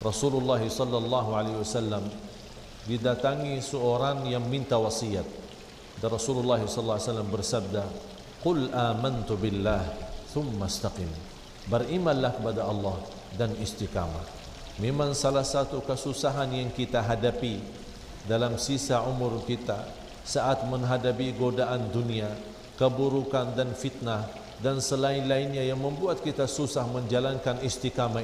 Rasulullah sallallahu alaihi wasallam didatangi seorang yang minta wasiat. Dan Rasulullah sallallahu alaihi wasallam bersabda, "Qul amantu billah, thumma istaqim." Berimanlah kepada Allah dan istiqamah. Memang salah satu kesusahan yang kita hadapi dalam sisa umur kita saat menghadapi godaan dunia, keburukan dan fitnah dan selain-lainnya yang membuat kita susah menjalankan istiqamah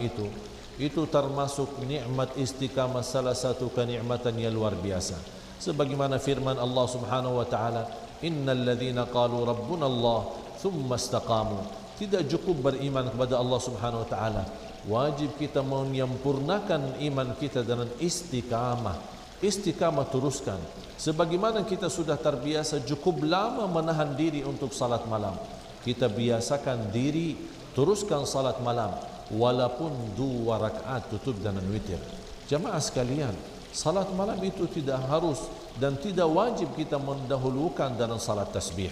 itu termasuk nikmat istiqamah, salah satu kenikmatan yang luar biasa. Sebagaimana firman Allah Subhanahu wa taala, "Innal ladzina qalu rabbuna Allah thumma istaqamu." Tidak cukup beriman kepada Allah Subhanahu wa taala, wajib kita menyempurnakan iman kita dengan istiqamah. Istiqamah teruskan. Sebagaimana kita sudah terbiasa cukup lama menahan diri untuk salat malam, kita biasakan diri teruskan salat malam walaupun 2 rakaat tutup dengan witir. Jamaah sekalian, salat malam itu tidak harus dan tidak wajib kita mendahulukan dalam salat tasbih.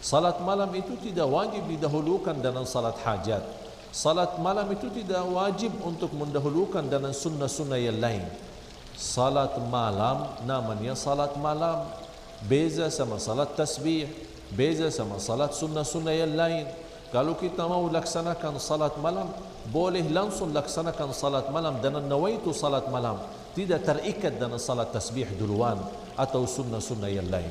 Salat malam itu tidak wajib didahulukan dalam salat hajat. Salat malam itu tidak wajib untuk mendahulukan dalam sunnah-sunnah yang lain. Salat malam namanya salat malam, beza sama salat tasbih, beza sama salat sunnah-sunnah yang lain. Kalau kita mau laksanakan salat malam, boleh langsung laksanakan salat malam dengan nawaitu salat malam, tidak terikat dengan salat tasbih duluan atau sunnah-sunnah yang lain.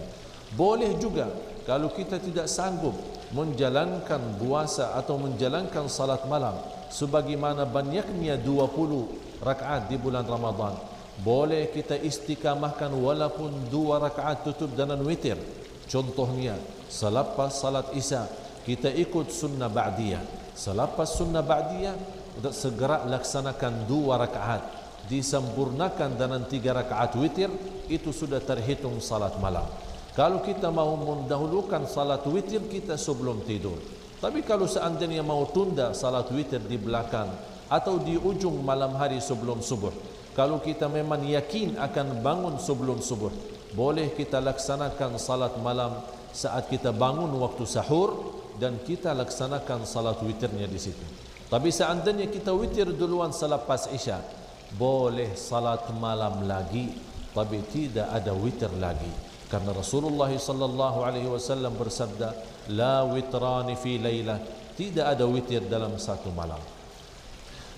Boleh juga kalau kita tidak sanggup menjalankan puasa atau menjalankan salat malam sebagaimana banyaknya 20 rakaat di bulan Ramadan, boleh kita istiqamahkan walaupun 2 rakaat tutup dengan witir. Contohnya selepas salat isya kita ikut sunnah ba'diyah, selepas sunnah ba'diyah segera laksanakan 2 rakaat, disempurnakan dengan 3 rakaat witir, itu sudah terhitung salat malam. Kalau kita mau mendahulukan salat witir kita sebelum tidur, tapi kalau seandainya mau tunda salat witir di belakang atau di ujung malam hari sebelum subuh, kalau kita memang yakin akan bangun sebelum subuh, boleh kita laksanakan salat malam saat kita bangun waktu sahur dan kita laksanakan salat witirnya di situ. Tapi seandainya kita witir duluan selepas isya, boleh salat malam lagi, tapi tidak ada witir lagi. Karena Rasulullah sallallahu alaihi wasallam bersabda, "La witrani fi lailah." Tidak ada witir dalam satu malam.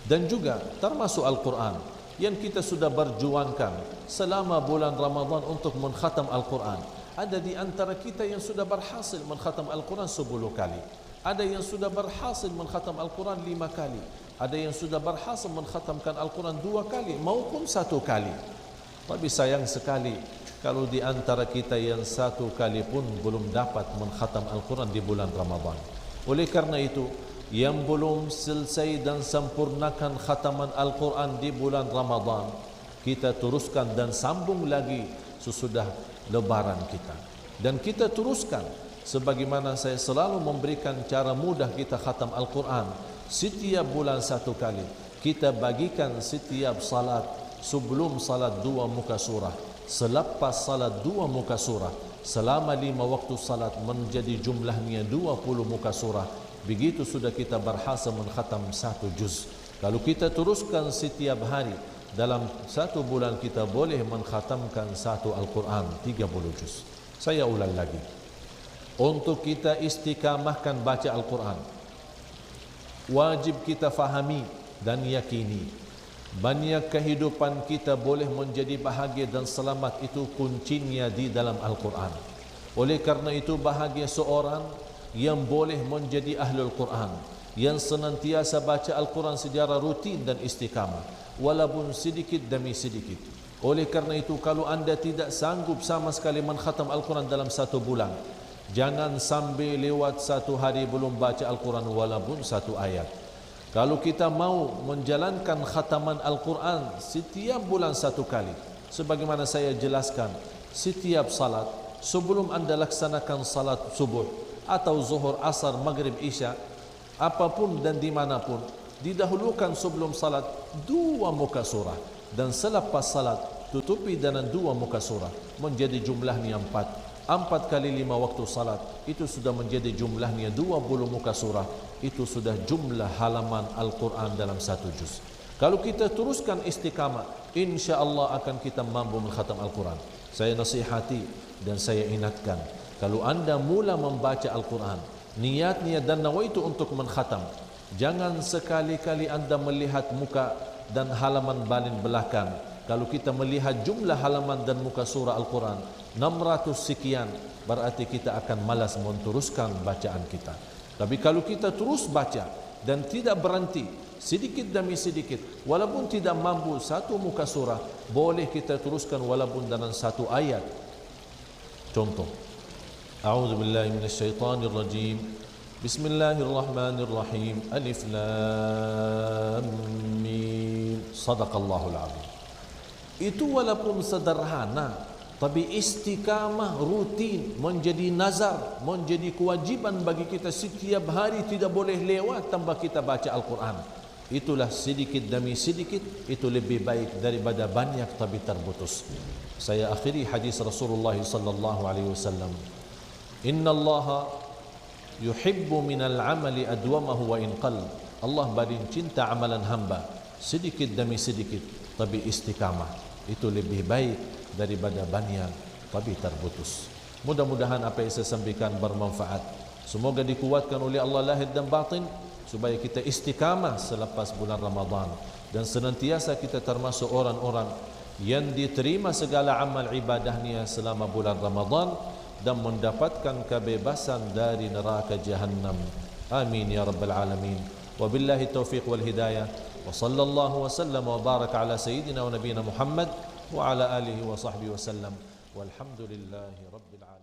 Dan juga termasuk Al-Quran yang kita sudah berjuangkan selama bulan Ramadan untuk mengkhatam Al-Quran. Ada di antara kita yang sudah berhasil mengkhatam Al-Quran 10 kali. Ada yang sudah berhasil mengkhatam Al-Quran 5 kali. Ada yang sudah berhasil mengkhatamkan Al-Quran 2 kali maupun 1 kali. Tapi sayang sekali kalau di antara kita yang 1 kali pun belum dapat mengkhatam Al-Quran di bulan Ramadan. Oleh karena itu, yang belum selesai dan sempurnakan khataman Al-Quran di bulan Ramadan, kita teruskan dan sambung lagi sesudah lebaran kita. Dan kita teruskan sebagaimana saya selalu memberikan cara mudah kita khatam Al-Quran. Setiap bulan 1 kali kita bagikan setiap salat, sebelum salat 2 muka surah, selepas salat 2 muka surah, selama 5 waktu salat menjadi jumlahnya 20 muka surah. Begitu sudah kita berhasil mengkhatam 1 juz. Kalau kita teruskan setiap hari, dalam 1 bulan kita boleh mengkhatamkan 1 Al-Quran 30 juz. Saya ulang lagi, untuk kita istiqamahkan baca Al-Quran, wajib kita fahami dan yakini banyak kehidupan kita boleh menjadi bahagia dan selamat itu kuncinya di dalam Al-Quran. Oleh karena itu bahagia seorang yang boleh menjadi ahlul Quran, yang senantiasa baca Al-Quran secara rutin dan istiqamah walaupun sedikit demi sedikit. Oleh karena itu kalau anda tidak sanggup sama sekali mengkhatam Al-Quran dalam 1 bulan, jangan sampai lewat 1 hari belum baca Al-Quran walaupun 1 ayat. Kalau kita mau menjalankan khataman Al-Quran setiap bulan 1 kali, sebagaimana saya jelaskan, setiap salat sebelum anda laksanakan salat subuh atau zuhur, asar, maghrib, isya, apapun dan dimanapun, didahulukan sebelum salat 2 muka surah, dan selepas salat tutupi dengan 2 muka surah, menjadi jumlahnya 4. 4 kali 5 waktu salat, itu sudah menjadi jumlahnya 20 muka surah. Itu sudah jumlah halaman Al-Quran dalam 1 juz. Kalau kita teruskan istiqamah, insya Allah akan kita mampu mengkhatam Al-Quran. Saya nasihati dan saya ingatkan, kalau anda mula membaca Al-Quran, niat dan nawaitu untuk mengkhatam, jangan sekali-kali anda melihat muka dan halaman baling belakang. Kalau kita melihat jumlah halaman dan muka surah Al-Quran 600 sekian, berarti kita akan malas meneruskan bacaan kita. Tapi kalau kita terus baca dan tidak berhenti, sedikit demi sedikit, walaupun tidak mampu satu muka surah, boleh kita teruskan walaupun dalam satu ayat. Contoh, A'udzubillahi minasyaitonirrajim. Bismillahirrahmanirrahim. Alif Lam Mim. Sadaqallahul azim. Itu walaupun sederhana, tapi istiqamah rutin menjadi nazar, menjadi kewajiban bagi kita setiap hari, tidak boleh lewat tanpa kita baca Al-Quran. Itulah sedikit demi sedikit, itu lebih baik daripada banyak tapi terputus. Saya akhiri hadis Rasulullah sallallahu alaihi wasallam. Inna Allah yuhibbu minal amali adwamahu wa in qall. Allah paling cinta amalan hamba sedikit demi sedikit tapi istiqamah. Itu lebih baik daripada banyak tapi terputus. Mudah-mudahan apa yang saya sampaikan bermanfaat. Semoga dikuatkan oleh Allah lahir dan batin, supaya kita istiqamah selepas bulan Ramadan, dan senantiasa kita termasuk orang-orang yang diterima segala amal ibadahnya selama bulan Ramadan dan mendapatkan kebebasan dari neraka Jahannam. Amin ya rabbal alamin. Wabillahi taufiq wal hidayah. Wa sallallahu wa sallam wa baraka ala sayyidina wa nabiyina Muhammad wa ala alihi wa sahbihi wa sallam. Walhamdulillahi rabbil alamin.